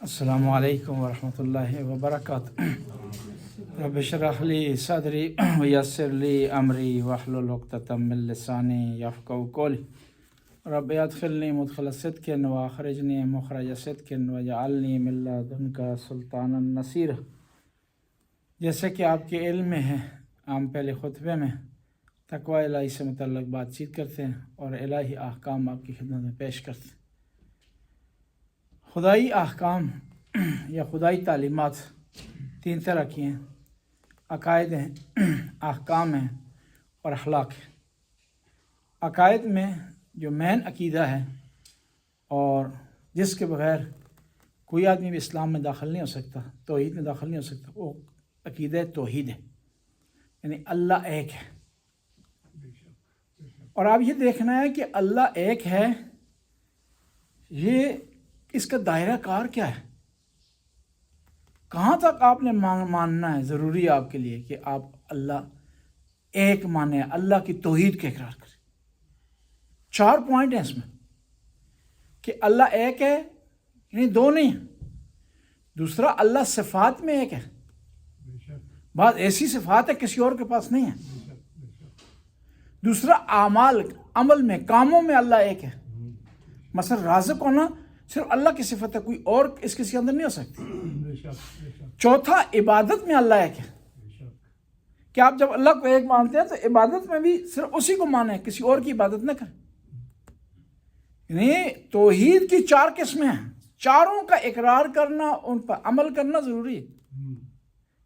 السلام علیکم ورحمۃ اللہ وبرکاتہ۔ رب اشرح لی صدری ویسر لی امری واحلل عقدۃ من لسانی یفقهوا قولی رب ادخلنی مدخل صدق واخرجنی مخرج صدق واجعلنی من لدنک سلطانا نصیرا۔ جیسے کہ آپ کے علم میں ہے، ہم پہلے خطبے میں تقوی الہی سے متعلق بات چیت کرتے ہیں اور الہی احکام آپ کی خدمت میں پیش کرتے ہیں۔ خدائی احکام یا خدائی تعلیمات تین طرح کی ہیں: عقائد ہیں، احکام ہیں اور اخلاق ہیں۔ عقائد میں جو مین عقیدہ ہے اور جس کے بغیر کوئی آدمی بھی اسلام میں داخل نہیں ہو سکتا، توحید میں داخل نہیں ہو سکتا، وہ عقیدہ توحید ہے، یعنی اللہ ایک ہے۔ اور آپ یہ دیکھنا ہے کہ اللہ ایک ہے، یہ اس کا دائرہ کار کیا ہے، کہاں تک آپ نے ماننا ہے۔ ضروری ہے آپ کے لیے کہ آپ اللہ ایک مانیں، اللہ کی توحید کے اقرار کریں۔ 4 پوائنٹ ہیں اس میں کہ اللہ ایک ہے، یعنی دو نہیں ہے۔ دوسرا، اللہ صفات میں ایک ہے، بعض ایسی صفات ہے کسی اور کے پاس نہیں ہے۔ دوسرا، اعمال، عمل میں، کاموں میں اللہ ایک ہے۔ مثلا رازق ہونا صرف اللہ کی صفت ہے، کوئی اور اس کے اندر نہیں ہو سکتی۔ چوتھا، عبادت میں اللہ ایک ہے کہ آپ جب اللہ کو ایک مانتے ہیں تو عبادت میں بھی صرف اسی کو مانیں، کسی اور کی عبادت نہ کریں۔ یعنی توحید کی 4 قسمیں ہیں، چاروں کا اقرار کرنا، ان پر عمل کرنا ضروری ہے۔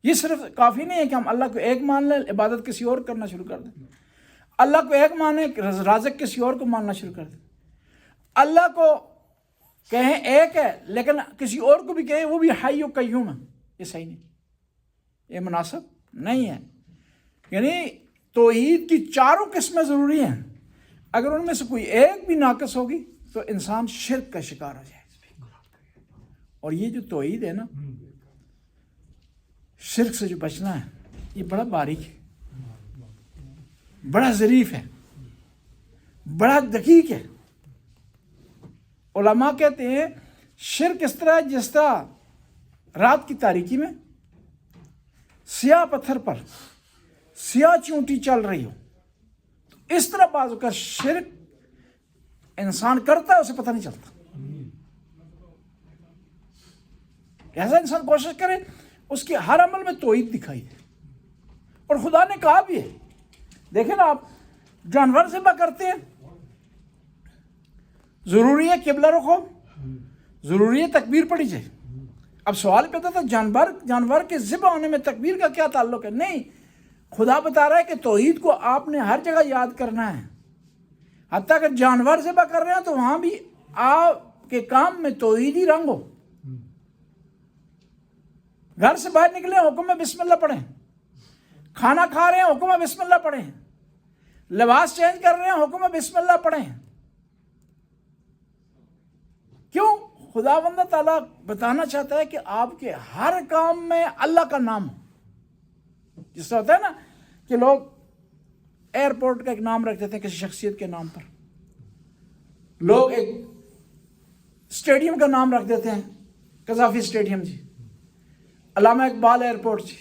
یہ صرف کافی نہیں ہے کہ ہم اللہ کو ایک مان لیں، عبادت کسی اور کرنا شروع کر دیں۔ اللہ کو ایک مانیں، رازق کسی اور کو ماننا شروع کر دیں۔ اللہ کو کہیں ایک ہے لیکن کسی اور کو بھی کہیں وہ بھی حی و قیوم ہے، یہ صحیح نہیں، یہ مناسب نہیں ہے۔ یعنی توحید کی 4 قسمیں ضروری ہیں، اگر ان میں سے کوئی ایک بھی ناقص ہوگی تو انسان شرک کا شکار ہو جائے۔ اور یہ جو توحید ہے نا، شرک سے جو بچنا ہے، یہ بڑا باریک ہے، بڑا ظریف ہے، بڑا دقیق ہے۔ علماء کہتے ہیں شرک اس طرح جس طرح رات کی تاریکی میں سیاہ پتھر پر سیاہ چونٹی چل رہی ہو، تو اس طرح بعض اوقات شرک انسان کرتا ہے، اسے پتہ نہیں چلتا۔ ایسا انسان کوشش کرے اس کے ہر عمل میں توحید دکھائی دے۔ اور خدا نے کہا بھی ہے، دیکھیں نا، آپ جانور ذبح کرتے ہیں، ضروری ہے قبلہ رخو، ضروری ہے تکبیر پڑھی جائے۔ اب سوال پیدا تھا جانور کے ذبح ہونے میں تکبیر کا کیا تعلق ہے؟ نہیں، خدا بتا رہا ہے کہ توحید کو آپ نے ہر جگہ یاد کرنا ہے، حتیٰ اگر جانور ذبح کر رہے ہیں تو وہاں بھی آپ کے کام میں توحیدی رنگ ہو۔ گھر سے باہر نکلیں، حکم میں بسم اللہ پڑھیں۔ کھانا کھا رہے ہیں، حکم میں بسم اللہ پڑھیں۔ لباس چینج کر رہے ہیں، حکم میں بسم اللہ پڑھیں۔ کیوں؟ خداوند تعالیٰ بتانا چاہتا ہے کہ آپ کے ہر کام میں اللہ کا نام ہو۔ جس طرح ہوتا ہے نا کہ لوگ ایئرپورٹ کا ایک نام رکھ دیتے ہیں کسی شخصیت کے نام پر، لوگ ایک اسٹیڈیم کا نام رکھ دیتے ہیں، قذافی اسٹیڈیم جی، علامہ اقبال ایئرپورٹ جی،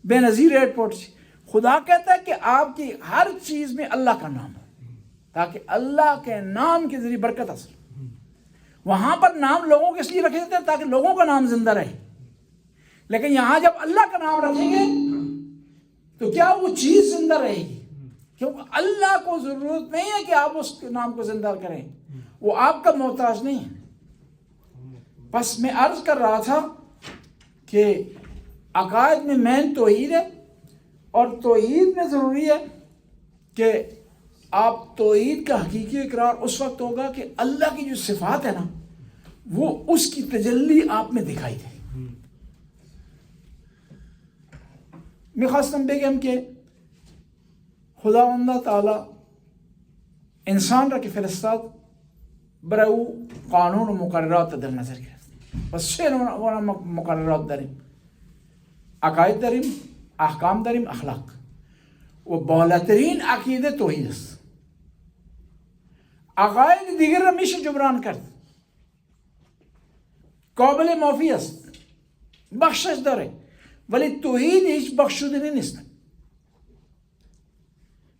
بے نظیر ایئرپورٹ جی۔ خدا کہتا ہے کہ آپ کی ہر چیز میں اللہ کا نام ہو، تاکہ اللہ کے نام کے ذریعے برکت حاصل۔ وہاں پر نام لوگوں کے اس لیے رکھے جاتے ہیں تاکہ لوگوں کا نام زندہ رہے، لیکن یہاں جب اللہ کا نام رکھیں گے تو کیا وہ چیز زندہ رہے گی؟ کیونکہ اللہ کو ضرورت نہیں ہے کہ آپ اس کے نام کو زندہ کریں، وہ آپ کا محتاج نہیں ہے۔ بس میں عرض کر رہا تھا کہ عقائد میں مین توحید ہے، اور توحید میں ضروری ہے کہ آپ توحید کا حقیقی اقرار اس وقت ہوگا کہ اللہ کی جو صفات ہے نا، وہ اس کی تجلی آپ میں دکھائی دے۔ میں خواستم بگم کہ خداوند تعالی انسان را که فرستاد برای او قانون و مقررات در نظر گرفت. و 3 نوع مقررات داریم: عقاید داریم، احکام داریم، اخلاق. و بالاترین عقیده توحید است. عقاید دیگر را میشه جبران کرد، قابل معافی است، بخشش داره، ولی توحید هیچ بخشودنی نیست.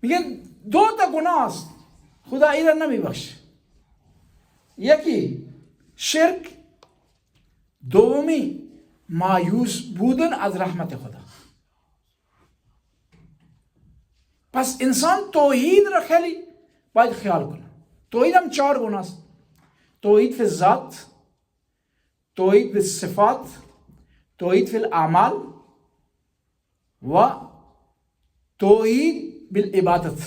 میگه دو تا گناه است خدا این را نمیبخشه. یکی شرک، دومی مایوس بودن از رحمت خدا. پس انسان توحید را خیلی باید خیال کنه. توحید هم 4 گونه است: توحید فی الذات، توحید فی الصفات، توحید فی الاعمال و توحید بالعبادت.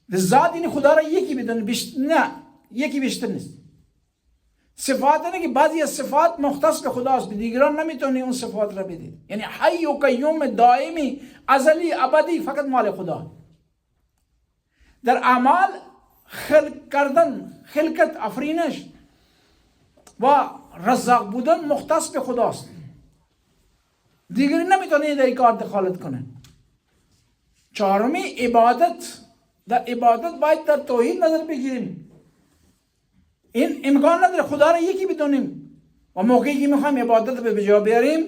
ذات یعنی خدا را یکی بدون، نه یکی بیشتر نیست. صفات یعنی که بعضی از صفات مختص به خداست، به دیگران نمیتونی اون صفات را بدی. یعنی حی و قیوم، دائمی، ازلی، ابدی فقط مال خدا. در اعمال خلق کردن، خلقت، افرینش و رزاق بودن مختص به خداست، دیگری نمیتونه در این کار دخالت کنه. چهارمی عبادت. در عبادت باید در توحید نظر بگیریم. این امکان نداره خدا را یکی بدونیم و موقعی که میخوایم عبادت به جا بیاریم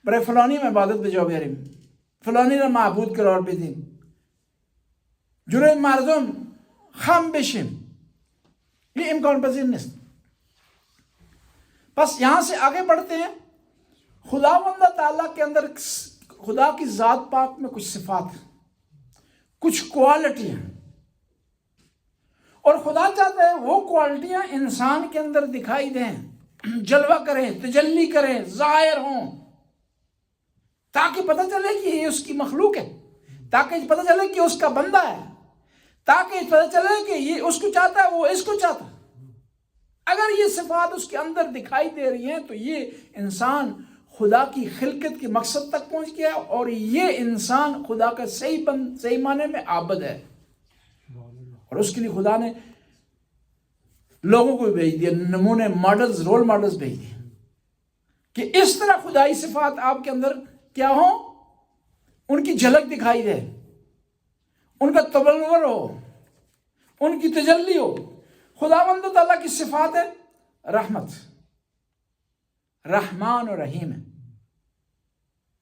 برای فلانی عبادت به جا بیاریم، فلانی را معبود قرار بدیم، جلوی مردم خم بشیم، یہ امکان پذیر نیست. پس یہاں سے آگے بڑھتے ہیں. خداوند تعالیٰ کے اندر خدا کی ذات پاک میں کچھ صفات ہیں، کچھ کوالٹیاں، اور خدا چاہتا ہے وہ کوالٹیاں انسان کے اندر دکھائی دیں، جلوہ کریں، تجلی کریں، ظاہر ہوں، تاکہ پتہ چلے کہ یہ اس کی مخلوق ہے، تاکہ پتہ چلے کہ اس کا بندہ ہے، تاکہ پتہ چلے کہ یہ اس کو چاہتا ہے، وہ اس کو چاہتا ہے. اگر یہ صفات اس کے اندر دکھائی دے رہی ہیں تو یہ انسان خدا کی خلقت کے مقصد تک پہنچ گیا، اور یہ انسان خدا کا صحیح معنی میں عابد ہے. اور اس کے لیے خدا نے لوگوں کو بھیج دیا، نمونے، ماڈلز، رول ماڈلز بھیج دیے کہ اس طرح خدائی صفات آپ کے اندر کیا ہوں، ان کی جھلک دکھائی دے، ان کا تبلور ہو، ان کی تجلی ہو. خداوند تعالیٰ کی صفات ہے رحمت، رحمان اور رحیم ہے.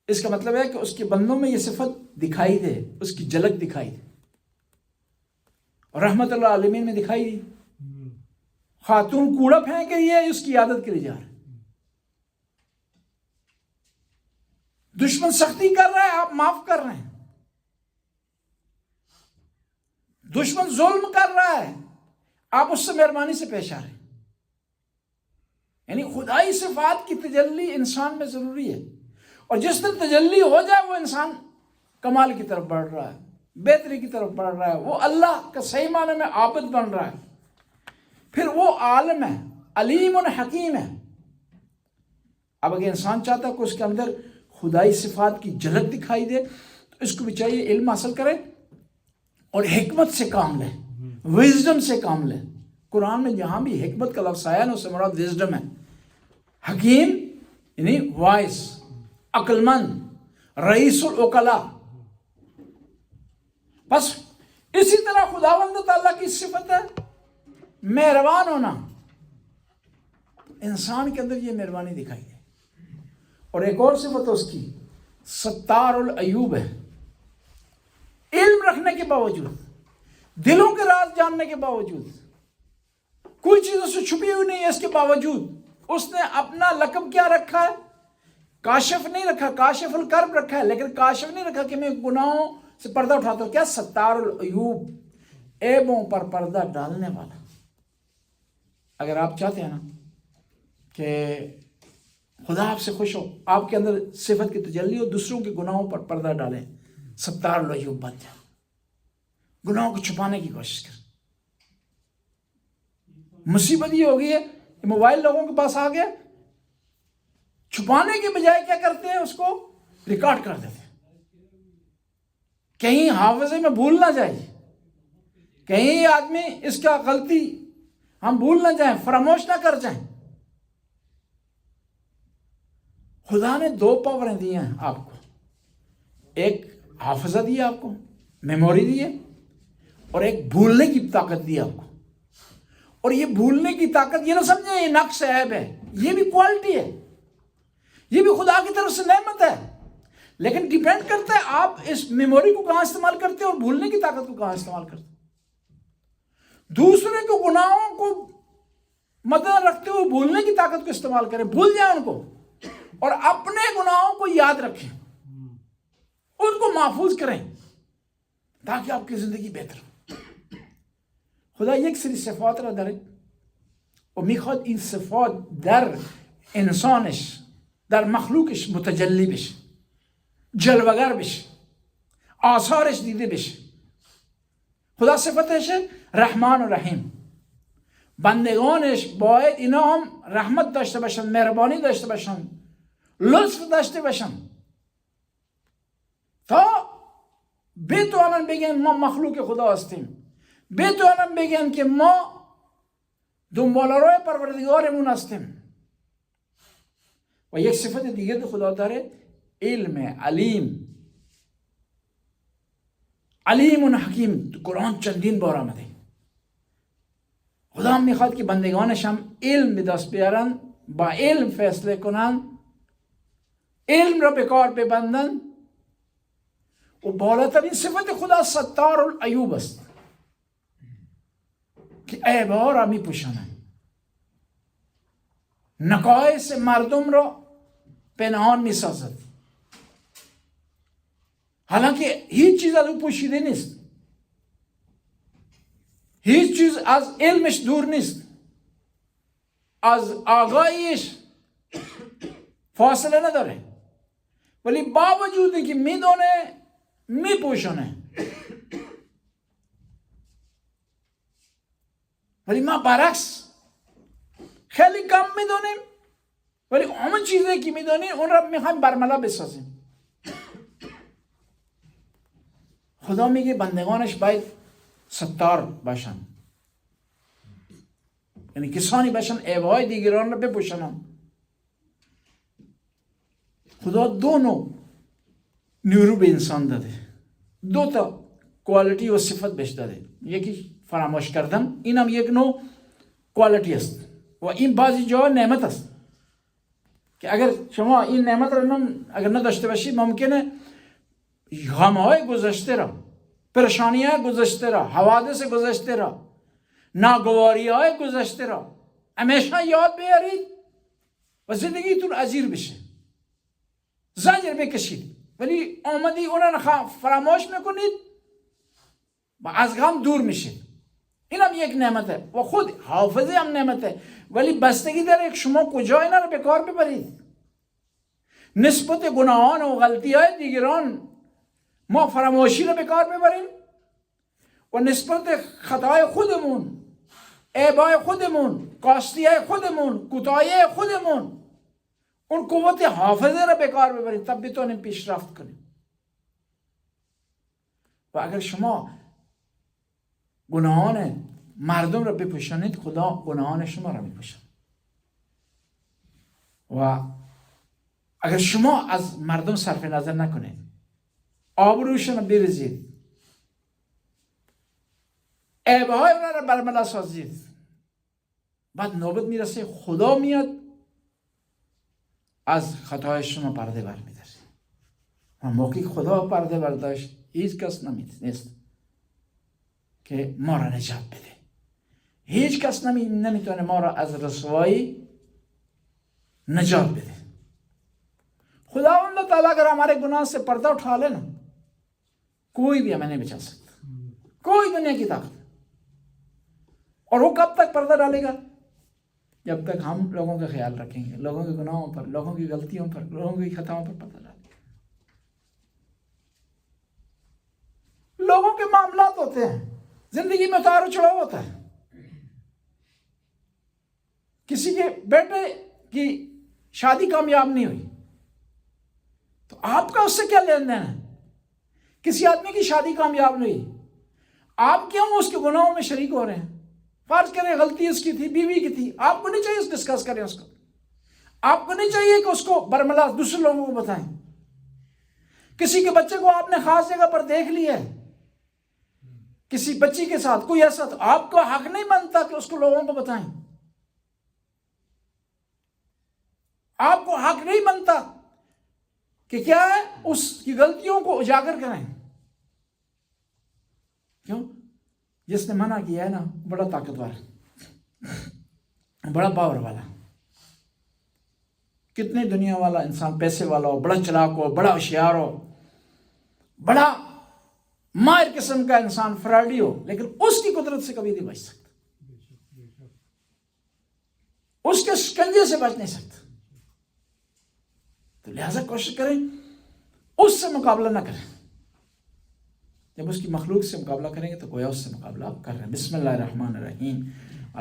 اس کا مطلب ہے کہ اس کے بندوں میں یہ صفت دکھائی دے، اس کی جھلک دکھائی دے. اور رحمت اللہ عالمین میں دکھائی دی. خاتون کوڑا پھینک رہی ہے، اس کی عادت کے لیے جا رہا ہے. دشمن سختی کر رہا ہے، آپ معاف کر رہے ہیں. دشمن ظلم کر رہا ہے، آپ اس سے مہربانی سے پیش آ رہے ہیں. یعنی خدائی صفات کی تجلی انسان میں ضروری ہے، اور جس دن تجلی ہو جائے وہ انسان کمال کی طرف بڑھ رہا ہے، بہتری کی طرف بڑھ رہا ہے، وہ اللہ کا صحیح معنی میں عابد بن رہا ہے. پھر وہ عالم ہے، علیم و حکیم ہے. اب اگر انسان چاہتا ہے کہ اس کے اندر خدائی صفات کی جھلک دکھائی دے تو اس کو بھی چاہیے علم حاصل کرے اور حکمت سے کام لے، وزڈم سے کام لے. قرآن میں جہاں بھی حکمت کا لفظ آیا نا اس سے مراد وزڈم ہے. حکیم یعنی وائس، عقل مند، رئیس العقلاء. بس اسی طرح خداوند تعالیٰ کی صفت ہے مہربان ہونا. انسان کے اندر یہ مہربانی دکھائی دے. اور ایک اور صفت ہے اس کی ستار العیوب ہے. علم رکھنے کے باوجود، دلوں کے راز جاننے کے باوجود، کوئی چیز اس سے چھپی ہوئی نہیں ہے، اس کے باوجود اس نے اپنا لقب کیا رکھا ہے؟ کاشف نہیں رکھا، کاشف الکرب رکھا ہے، لیکن کاشف نہیں رکھا کہ میں گناہوں سے پردہ اٹھاتا ہوں. کیا؟ ستار العیوب، عیبوں پر پردہ ڈالنے والا. اگر آپ چاہتے ہیں نا کہ خدا آپ سے خوش ہو، آپ کے اندر صفت کی تجلی ہو، دوسروں کے گناہوں پر پردہ ڈالیں، ستار العیوب بن جائے، گناہوں کو چھپانے کی کوشش کر. مصیبت یہ ہو گئی ہے کہ موبائل لوگوں کے پاس آ گیا، چھپانے کے بجائے کیا کرتے ہیں، اس کو ریکارڈ کر دیتے ہیں. کہیں حافظے میں بھول نہ جائے، کہیں آدمی اس کا غلطی ہم بھول نہ جائیں، فراموش نہ کر جائیں. خدا نے 2 پاوریں دی ہیں آپ کو. ایک حافظہ دیا آپ کو، میموری دی ہے، اور ایک بھولنے کی طاقت دی آپ کو. اور یہ بھولنے کی طاقت، یہ نہ سمجھیں یہ نقص عیب ہے، یہ بھی کوالٹی ہے، یہ بھی خدا کی طرف سے نعمت ہے، لیکن ڈیپینڈ کرتا ہے آپ اس میموری کو کہاں استعمال کرتے ہیں اور بھولنے کی طاقت کو کہاں استعمال کرتے ہیں۔ دوسرے کو گناہوں کو مد رکھتے ہوئے بھولنے کی طاقت کو استعمال کریں، بھول جائیں ان کو، اور اپنے گناہوں کو یاد رکھیں، ان کو محفوظ کریں تاکہ آپ کی زندگی بہتر ہو۔ خدا یک سری صفات را داره و میخواد این صفات در انسانش، در مخلوقش متجلی بشه، جلوگر بشه، آثارش دیده بشه. خدا صفتش رحمان و رحیم، بندگانش باید اینا هم رحمت داشته باشن، مهربانی داشته باشن، لطف داشته باشن تا بتوانن بگن ما مخلوق خدا هستیم، بتوانن بگن که ما دنباله‌روی پروردگارمون هستیم. و یک صفت دیگه خدا داره، علم، علیم و حکیم. تو قرآن چندین بار آمده. خدا هم میخواد که بندگانش هم علم به دست بیارن، با علم فیصله کنن، علم را به کار ببندن. و بالاترین صفت خدا ستار العیوب است که عیب‌ها را میپوشاند، نقایص مردم را پنهان میسازد، حالانکه هیچ چیز از او پوشیده نیست، هیچ چیز از علمش دور نیست، از آگاهیش فاصله نداره، ولی با وجود اینکه میدونه میپوشونه. ولی ما برعکس خیلی کم میدونیم، ولی اون چیزی که میدونیم اون را میخوایم برملا بسازیم. خدا میگه بندگانش باید ستار باشن، یعنی کسانی باشن عیب‌های دیگران را بپوشانن. خدا دو نوع نیرو به انسان داده، دو تا کوالیتی و صفت بهش داده. یکی فراموش کردن، این هم یک نوع کوالیتی است و این بعضی جا نعمت است که اگر شما این نعمت را اگر نداشته باشید ممکنه غم‌های گذشته را، پریشانی‌های گذشته را، حوادث گذشته را، ناگواری‌های گذشته را همیشه یاد بیارید و زندگیتون اسیر بشه، زجر بکشید، ولی آمدی اون را فراموش میکنید و از غم دور میشید. این هم یک نعمته و خود حافظه هم نعمته، ولی بستگی داره که شما کجا اینا رو به کار ببرید. نسبت گناهان و غلطی‌های دیگران ما فراموشی رو به کار ببریم و نسبت خطاهای خودمون، عیب‌های خودمون، کاستی‌های خودمون، کوتاهی خودمون اون قوت حافظه رو به کار ببریم، تب بتونیم پیشرفت کنیم. و اگر شما گناهان مردم رو بپوشانید، خدا گناهان شما رو میپوشاند. و اگر شما از مردم صرف نظر نکنید، آبروشون رو بریزید، عیب‌های اونا رو برملا سازید، بعد نوبت میرسه خدا میاد از خطاهای شما پرده بر می‌داره. و موقعی خدا پرده برداشت هیچ کس نیست که ما را نجات بده. هیچ کس نمیتونه ما را از رسوایی نجات بده. خداوند تعالی اگر ہمارے گناہ سے پردہ اٹھا لے نا، کوئی بھی ہمیں نہیں بچا سکتا، کوئی دنیا کی طاقت. اور وہ کب تک پردہ ڈالے گا؟ جب تک ہم لوگوں کا خیال رکھیں گے، لوگوں کے گناہوں پر، لوگوں کی غلطیوں پر، لوگوں کی خطاؤں پر پردہ ڈالیں گے. لوگوں کے معاملات ہوتے ہیں، زندگی میں اتار و چڑھاؤ ہوتا ہے. کسی کے بیٹے کی شادی کامیاب نہیں ہوئی تو آپ کا اس سے کیا لین دین ہے؟ کسی آدمی کی شادی کامیاب نہیں ہوئی، آپ کیوں اس کے گناہوں میں شریک ہو رہے ہیں؟ فرض کریں غلطی اس کی تھی، بیوی کی تھی، آپ کو نہیں چاہیے ڈسکس کریں اس کو، آپ کو نہیں چاہیے کہ اس کو برملا دوسرے لوگوں کو بتائیں. کسی کے بچے کو آپ نے خاص جگہ پر دیکھ لیا ہے، کسی بچی کے ساتھ کوئی ایسا، تو آپ کا حق نہیں بنتا کہ اس کو لوگوں کو بتائیں. آپ کو حق نہیں بنتا کہ کیا ہے اس کی غلطیوں کو اجاگر کریں. کیوں؟ جس نے منع کیا ہے نا بڑا طاقتور ہے، بڑا پاور والا. کتنے دنیا والا انسان پیسے والا ہو، بڑا چلاک ہو، بڑا ہوشیار ہو، بڑا ماہر قسم کا انسان فراڈی ہو، لیکن اس کی قدرت سے کبھی نہیں بچ سکتا، اس کے شکنجے سے بچ نہیں سکتا. تو لہذا کوشش کریں اس سے مقابلہ نہ کریں. جب اس کی مخلوق سے مقابلہ کریں گے تو گویا اس سے مقابلہ آپ کر رہے ہیں. بسم اللہ الرحمن الرحیم.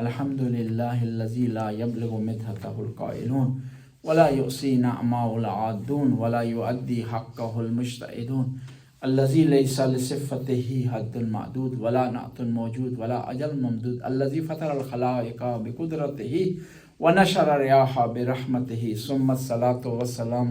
الحمدللہ الذی لا یبلغ مدحتہ القائلون ولا یؤسی نعماء العادون ولا یؤدی حقہ المجتہدون الذی لیس لصفتہ حد معدود ولا نعت موجود ولا اجل ممدود الذی فطر الخلائق بقدرتہ ونشر الریاح برحمتہ ثم الصلاۃ والسلام